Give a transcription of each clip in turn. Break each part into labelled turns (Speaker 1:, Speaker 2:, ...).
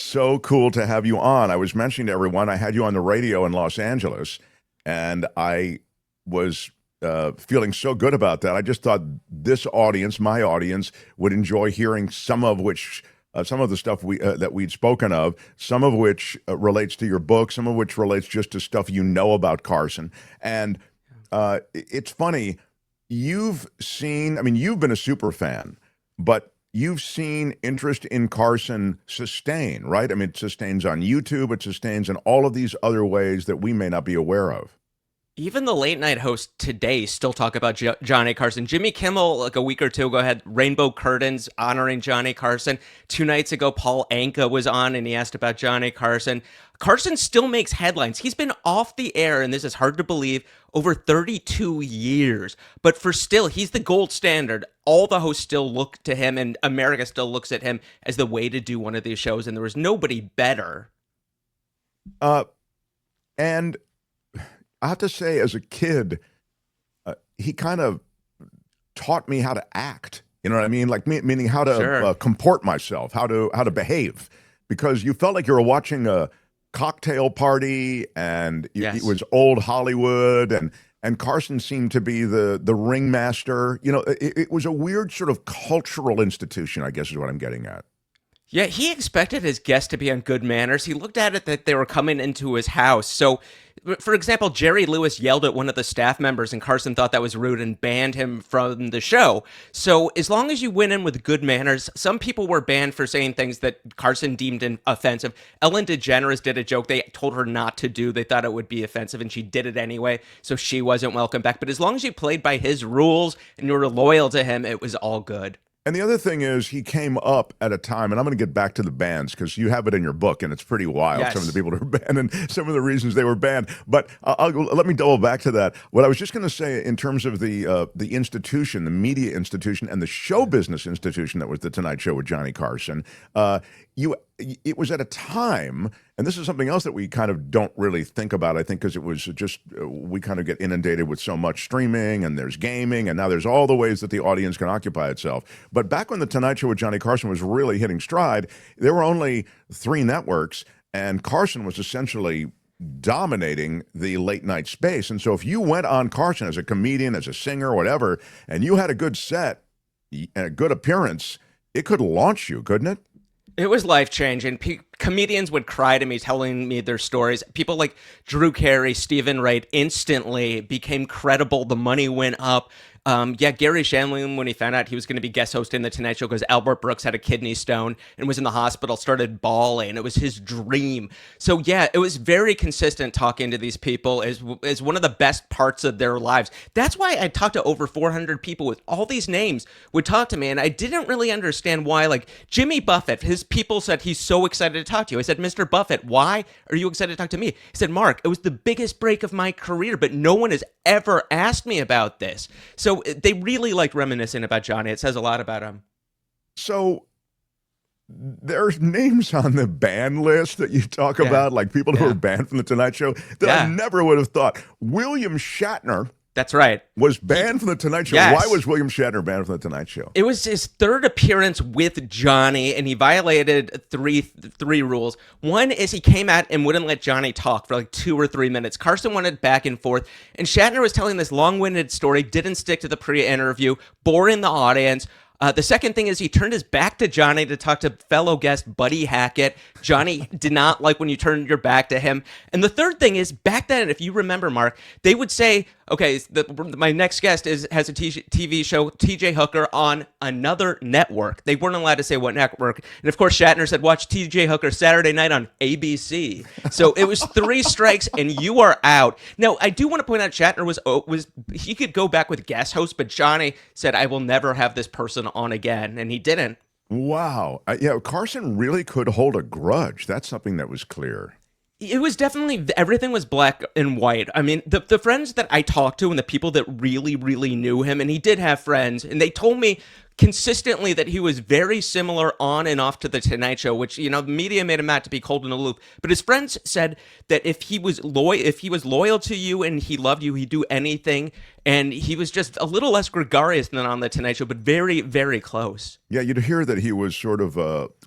Speaker 1: so cool to have you on. I was mentioning to everyone, I had you on the radio in Los Angeles, and I was feeling so good about that. I just thought this audience, my audience, would enjoy hearing some of the stuff that we'd spoken of, some of which relates to your book, some of which relates just to stuff you know about Carson. And it's funny, you've been a super fan, but you've seen interest in Carson sustain, right? I mean, it sustains on YouTube, it sustains in all of these other ways that we may not be aware of.
Speaker 2: Even the late night hosts today still talk about Johnny Carson. Jimmy Kimmel, like a week or two ago, had Rainbow Curtains honoring Johnny Carson. 2 nights ago, Paul Anka was on and he asked about Johnny Carson. Carson still makes headlines. He's been off the air, and this is hard to believe, over 32 years. But he's the gold standard. All the hosts still look to him, and America still looks at him as the way to do one of these shows, and there was nobody better.
Speaker 1: And I have to say, as a kid, he kind of taught me how to act. You know what I mean? Like meaning how to
Speaker 2: Sure.
Speaker 1: comport myself, how to behave, because you felt like you were watching a cocktail party, and
Speaker 2: Yes.
Speaker 1: it was old Hollywood, and Carson seemed to be the ringmaster. You know, it was a weird sort of cultural institution, I guess is what I'm getting at.
Speaker 2: Yeah, he expected his guests to be on good manners. He looked at it that they were coming into his house. So, for example, Jerry Lewis yelled at one of the staff members, and Carson thought that was rude and banned him from the show. So, as long as you went in with good manners, some people were banned for saying things that Carson deemed offensive. Ellen DeGeneres did a joke they told her not to do. They thought it would be offensive, and she did it anyway, so she wasn't welcome back. But as long as you played by his rules and you were loyal to him, it was all good.
Speaker 1: And the other thing is, he came up at a time, and I'm going to get back to the bans because you have it in your book, and it's pretty wild.
Speaker 2: Yes.
Speaker 1: Some of the people that were banned and some of the reasons they were banned. But let me double back to that. What I was just going to say in terms of the institution, the media institution, and the show business institution that was the Tonight Show with Johnny Carson. It was at a time, and this is something else that we kind of don't really think about, I think, because it was just, we kind of get inundated with so much streaming, and there's gaming, and now there's all the ways that the audience can occupy itself. But back when the Tonight Show with Johnny Carson was really hitting stride, there were only 3 networks, and Carson was essentially dominating the late night space. And so if you went on Carson as a comedian, as a singer, whatever, and you had a good set and a good appearance, it could launch you, couldn't it?
Speaker 2: It was life-changing. Comedians would cry to me, telling me their stories. People like Drew Carey, Stephen Wright instantly became credible. The money went up. Gary Shandling, when he found out he was going to be guest hosting the Tonight Show because Albert Brooks had a kidney stone and was in the hospital, started bawling. It was his dream. So yeah, it was very consistent talking to these people as one of the best parts of their lives. That's why I talked to over 400 people with all these names would talk to me, and I didn't really understand why. Like Jimmy Buffett, his people said he's so excited to talk to you. I said, Mr. Buffett, why are you excited to talk to me? He said, Mark, it was the biggest break of my career, but no one has ever asked me about this. So they really liked reminiscing about Johnny. It says a lot about him.
Speaker 1: So there's names on the ban list that you talk about, like people who were banned from the Tonight Show that I never would have thought. William Shatner.
Speaker 2: That's right.
Speaker 1: Was banned from the Tonight Show.
Speaker 2: Yes.
Speaker 1: Why was William Shatner banned from the Tonight Show?
Speaker 2: It was his third appearance with Johnny, and he violated three rules. One is he came out and wouldn't let Johnny talk for like 2 or 3 minutes. Carson wanted back and forth, and Shatner was telling this long-winded story, didn't stick to the pre-interview, boring the audience. The second thing is he turned his back to Johnny to talk to fellow guest Buddy Hackett. Johnny did not like when you turned your back to him. And the third thing is, back then, if you remember, Mark, they would say, okay, my next guest has a TV show, TJ Hooker, on another network. They weren't allowed to say what network. And of course, Shatner said, watch TJ Hooker Saturday night on ABC. So it was 3 strikes and you are out. Now, I do want to point out Shatner he could go back with guest hosts, but Johnny said, I will never have this person on again. And he didn't.
Speaker 1: Wow. Carson really could hold a grudge. That's something that was clear.
Speaker 2: It was definitely, everything was black and white. I mean, the friends that I talked to and the people that really, really knew him, and he did have friends, and they told me consistently that he was very similar on and off to the Tonight Show, which, the media made him out to be cold and aloof. But his friends said that if he was loyal to you and he loved you, he'd do anything. And he was just a little less gregarious than on the Tonight Show, but very, very close.
Speaker 1: Yeah, you'd hear that he was sort of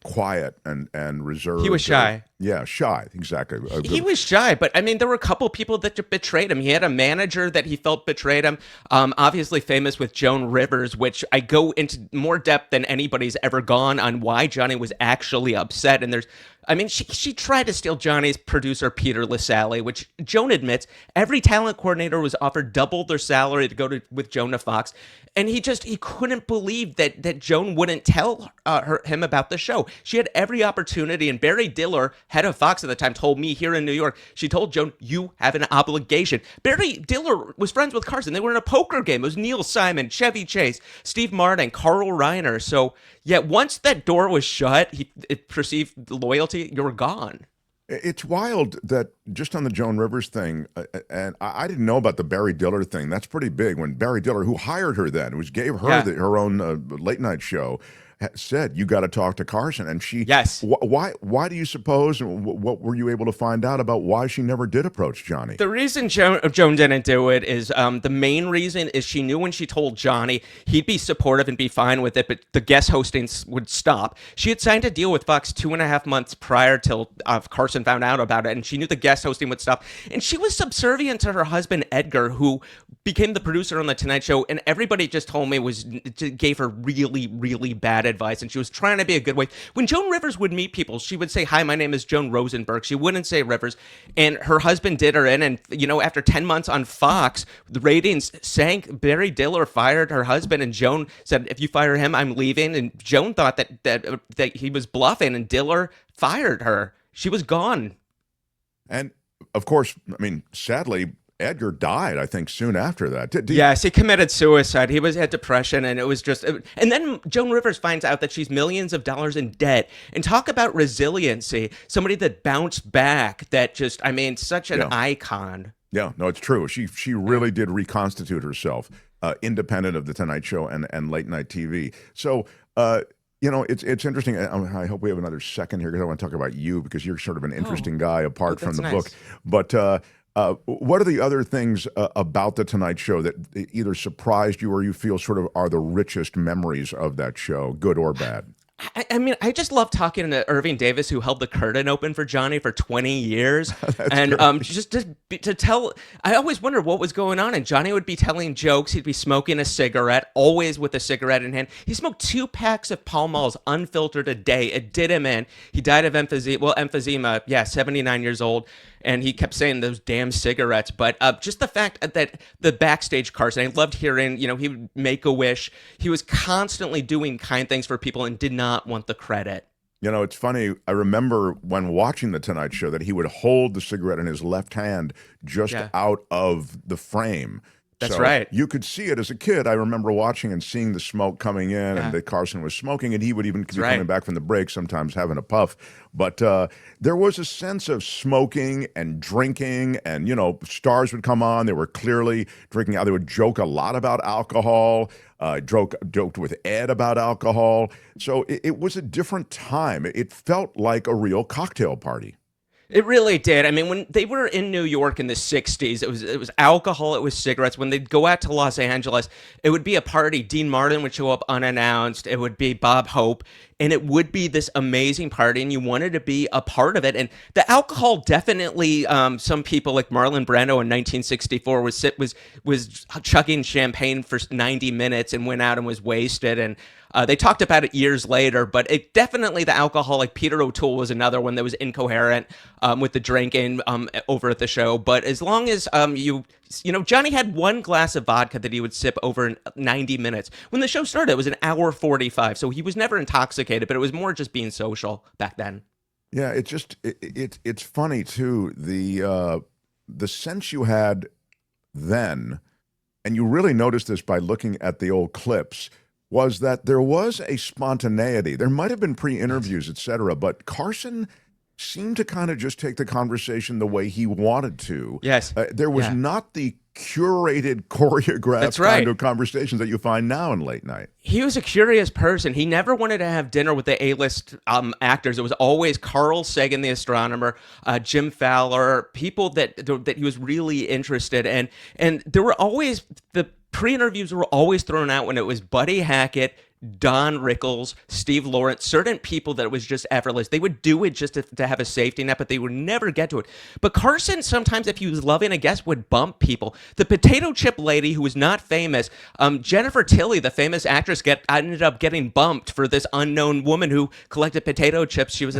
Speaker 1: quiet and reserved.
Speaker 2: He was shy.
Speaker 1: Yeah, shy. Exactly.
Speaker 2: He was shy, but I mean, there were a couple people that betrayed him. He had a manager that he felt betrayed him. Obviously famous with Joan Rivers, which I go into more depth than anybody's ever gone on why Johnny was actually upset. And I mean, she tried to steal Johnny's producer, Peter LaSalle, which Joan admits every talent coordinator was offered double their salary to go with Joan to Fox. And he couldn't believe that Joan wouldn't tell him about the show. She had every opportunity, and Barry Diller, head of Fox at the time, told me here in New York, she told Joan, you have an obligation. Barry Diller was friends with Carson. They were in a poker game. It was Neil Simon, Chevy Chase, Steve Martin, Carl Reiner. So, yeah, once that door was shut, it perceived loyalty, you're gone.
Speaker 1: It's wild that just on the Joan Rivers thing, and I didn't know about the Barry Diller thing. That's pretty big. When Barry Diller, who hired her then, gave her
Speaker 2: Yeah.
Speaker 1: her own late night show, said, "You got to talk to Carson." And she,
Speaker 2: Yes.
Speaker 1: Why do you suppose? What were you able to find out about why she never did approach Johnny?
Speaker 2: The reason Joan didn't do it is the main reason is she knew when she told Johnny he'd be supportive and be fine with it, but the guest hostings would stop. She had signed a deal with Fox 2.5 months prior till Carson found out about it, and she knew the guest hosting would stop. And she was subservient to her husband Edgar, who became the producer on the Tonight Show, and everybody just told me gave her really, really bad advice, and she was trying to be a good wife. When Joan Rivers would meet people, she would say, "Hi, my name is Joan Rosenberg." She wouldn't say Rivers, and her husband did her in, and after 10 months on Fox, the ratings sank. Barry Diller fired her husband, and Joan said, "If you fire him, I'm leaving." And Joan thought that he was bluffing, and Diller fired her. She was gone.
Speaker 1: And of course, I mean, sadly, Edgar died, I think, soon after that.
Speaker 2: Yes, he committed suicide. He had depression, and it was just. And then Joan Rivers finds out that she's millions of dollars in debt. And talk about resiliency. Somebody that bounced back. That just, I mean, such an icon.
Speaker 1: Yeah, no, it's true. She really did reconstitute herself, independent of the Tonight Show and late night TV. So. It's interesting. I hope we have another second here because I want to talk about you because you're sort of an interesting guy apart from the book. But what are the other things about the Tonight Show that either surprised you or you feel sort of are the richest memories of that show, good or bad?
Speaker 2: I mean, I just love talking to Irving Davis, who held the curtain open for Johnny for 20 years. And just to tell, I always wondered what was going on. And Johnny would be telling jokes. He'd be smoking a cigarette, always with a cigarette in hand. He smoked 2 packs of Pall Malls unfiltered a day. It did him in. He died of emphysema. Yeah, 79 years old. And he kept saying those damn cigarettes. But just the fact that the backstage Carson, I loved hearing, he would make a wish. He was constantly doing kind things for people and did not want the credit.
Speaker 1: It's funny. I remember when watching The Tonight Show that he would hold the cigarette in his left hand just out of the frame.
Speaker 2: That's right.
Speaker 1: You could see it as a kid. I remember watching and seeing the smoke coming in and that Carson was smoking, and he would even be coming back from the break, sometimes having a puff. But there was a sense of smoking and drinking, and, stars would come on. They were clearly drinking. They would joke a lot about alcohol, joked with Ed about alcohol. So it was a different time. It felt like a real cocktail party.
Speaker 2: It really did. I mean, when they were in New York in the 60s, it was alcohol, it was cigarettes. When they'd go out to Los Angeles, it would be a party. Dean Martin would show up unannounced. It would be Bob Hope. And it would be this amazing party, and you wanted to be a part of it. And the alcohol definitely, some people like Marlon Brando in 1964 was chugging champagne for 90 minutes and went out and was wasted. And they talked about it years later, but it definitely, the alcohol, like Peter O'Toole was another one that was incoherent with the drinking over at the show. But as long as Johnny had 1 glass of vodka that he would sip over 90 minutes. When the show started, it was an hour 45, so he was never intoxicated, but it was more just being social back then.
Speaker 1: Yeah, it's funny too, the sense you had then, and you really noticed this by looking at the old clips, was that there was a spontaneity. There might have been pre-interviews, et cetera, but Carson seemed to kind of just take the conversation the way he wanted to.
Speaker 2: Yes.
Speaker 1: There was not the curated, choreographed kind of conversations that you find now in late night.
Speaker 2: He was a curious person. He never wanted to have dinner with the A-list actors. It was always Carl Sagan, the astronomer, Jim Fowler, people that he was really interested in. And there were always, the pre-interviews were always thrown out when it was Buddy Hackett, Don Rickles, Steve Lawrence, certain people that it was just effortless. They would do it just to have a safety net, but they would never get to it. But Carson, sometimes if he was loving a guest, would bump people. The potato chip lady, who was not famous, Jennifer Tilly, the famous actress, ended up getting bumped for this unknown woman who collected potato chips. She was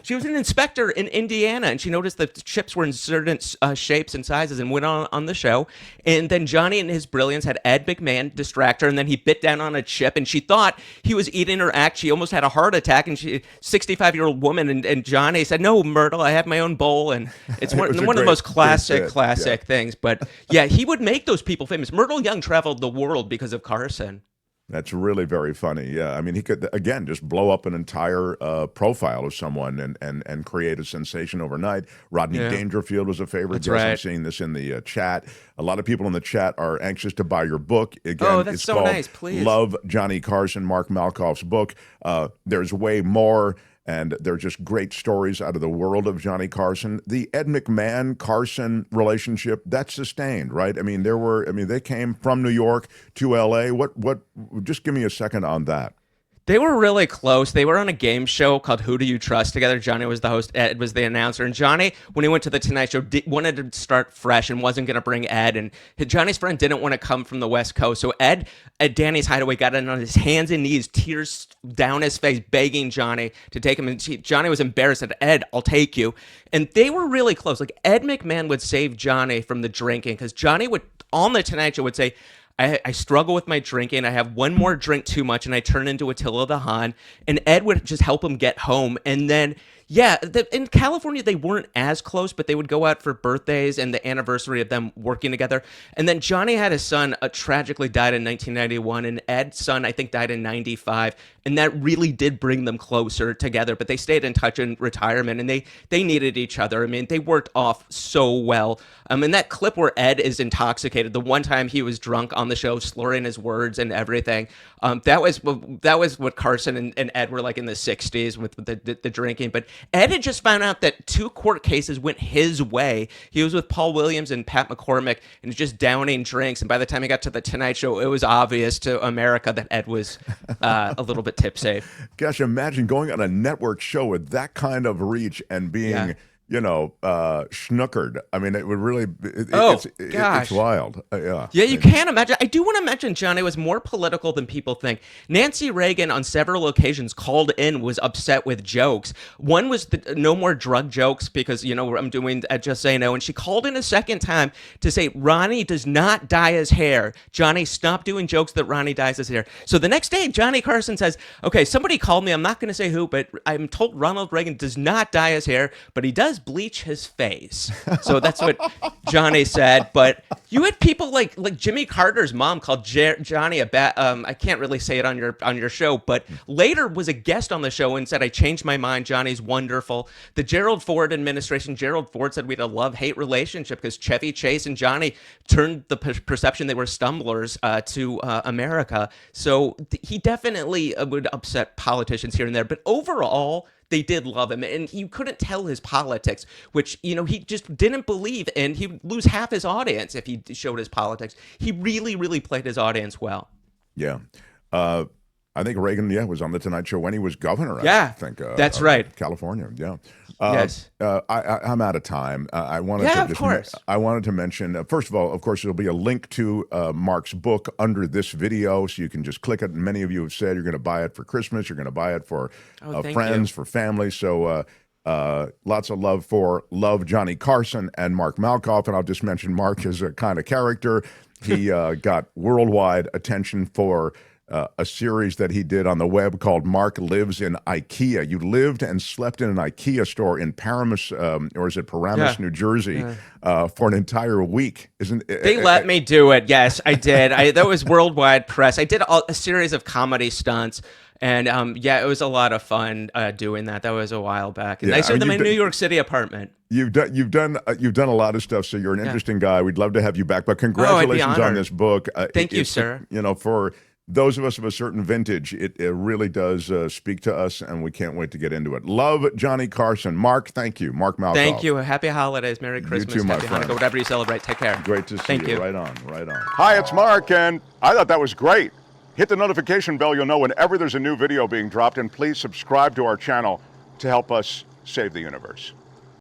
Speaker 2: she was an inspector in Indiana, and she noticed that the chips were in certain shapes and sizes and went on the show. And then Johnny, in his brilliance, had Ed McMahon distract her, and then he bit down on a chip, and she thought he was eating her act. She almost had a heart attack, and she, 65-year-old woman, and Johnny said, "No, Myrtle, I have my own bowl," and it's one of the most classic things. But yeah, he would make those people famous. Myrtle Young traveled the world because of Carson.
Speaker 1: That's really very funny. Yeah, I mean, he could again just blow up an entire profile of someone and create a sensation overnight. Rodney Dangerfield was a favorite guest.
Speaker 2: Right.
Speaker 1: I'm seeing this in the chat. A lot of people in the chat are anxious to buy your book. Again,
Speaker 2: that's
Speaker 1: it's
Speaker 2: so
Speaker 1: called
Speaker 2: nice. Please.
Speaker 1: Love Johnny Carson, Mark Malkoff's book. There's way more. And they're just great stories out of the world of Johnny Carson. The Ed McMahon-Carson relationship, that's sustained, right? I mean, they came from New York to L.A. Just give me a second on that.
Speaker 2: They were really close. They were on a game show called Who Do You Trust together. Johnny was the host, Ed was the announcer. And Johnny, when he went to the Tonight Show, wanted to start fresh and wasn't going to bring Ed. And Johnny's friend didn't want to come from the West Coast. So Ed, at Danny's Hideaway, got on his hands and knees, tears down his face, begging Johnny to take him. And Johnny was embarrassed, said, "Ed, I'll take you." And they were really close. Like, Ed McMahon would save Johnny from the drinking, because Johnny would, on the Tonight Show, would say, I struggle with my drinking. I have one more drink too much, and I turn into Attila the Hun. And Ed would just help him get home. And then, in California, they weren't as close, but they would go out for birthdays and the anniversary of them working together. And then Johnny had his son tragically died in 1991, and Ed's son, I think, died in 95. And that really did bring them closer together, but they stayed in touch in retirement, and they needed each other. I mean, they worked off so well. And that clip where Ed is intoxicated, the one time he was drunk on the show, slurring his words and everything, that was what Carson and Ed were like in the 60s with the drinking. But Ed had just found out that 2 court cases went his way. He was with Paul Williams and Pat McCormick and just downing drinks. And by the time he got to the Tonight Show, it was obvious to America that Ed was a little bit tipsy.
Speaker 1: Gosh, imagine going on a network show with that kind of reach and being, schnookered. I mean, it would really, it's wild. Yeah,
Speaker 2: you can't imagine. I do want to mention Johnny was more political than people think. Nancy Reagan on several occasions called in, was upset with jokes. One was no more drug jokes because, I'm doing Just Say No. And she called in a second time to say, Ronnie does not dye his hair. Johnny, stop doing jokes that Ronnie dyes his hair. So the next day, Johnny Carson says, okay, somebody called me. I'm not going to say who, but I'm told Ronald Reagan does not dye his hair, but he does bleach his face. So that's what Johnny said. But you had people like Jimmy Carter's mom called Johnny I can't really say it on your show, but later was a guest on the show and said, I changed my mind. Johnny's wonderful. The Gerald Ford administration, Gerald Ford said we had a love-hate relationship because Chevy Chase and Johnny turned the perception they were stumblers to America. So he definitely would upset politicians here and there. But overall, they did love him, and you couldn't tell his politics, which, he just didn't believe, and he would lose half his audience if he showed his politics. He really, really played his audience well.
Speaker 1: Yeah. I think Reagan, was on the Tonight Show when he was governor.
Speaker 2: Yeah,
Speaker 1: I think
Speaker 2: that's right.
Speaker 1: California. Yeah.
Speaker 2: Yes.
Speaker 1: I'm out of time. I wanted to mention, first of all, of course, there'll be a link to Mark's book under this video, so you can just click it. And many of you have said you're going to buy it for Christmas. You're going to buy it for friends, for family. So lots of love for Johnny Carson and Mark Malkoff. And I'll just mention Mark is a kind of character. He got worldwide attention for a series that he did on the web called Mark Lives in IKEA. You lived and slept in an IKEA store in Paramus, Paramus, New Jersey, for an entire week.
Speaker 2: They let me do it. Yes, I did. That was worldwide press. I did a series of comedy stunts. And it was a lot of fun doing that. That was a while back. And I served in my New York City apartment.
Speaker 1: You've done a lot of stuff. So you're an interesting guy. We'd love to have you back. But congratulations on this book.
Speaker 2: Thank you, sir.
Speaker 1: For those of us of a certain vintage, it really does speak to us, and we can't wait to get into it. Love Johnny Carson. Mark, thank you. Mark Malkoff.
Speaker 2: Thank you. Happy holidays. Merry Christmas.
Speaker 1: You too, my
Speaker 2: Happy
Speaker 1: friend.
Speaker 2: Hanukkah, whatever you celebrate. Take care.
Speaker 1: Great to see
Speaker 2: Thank you.
Speaker 1: Right on. Hi, it's Mark, and I thought that was great. Hit the notification bell. You'll know whenever there's a new video being dropped. And please subscribe to our channel to help us save the universe.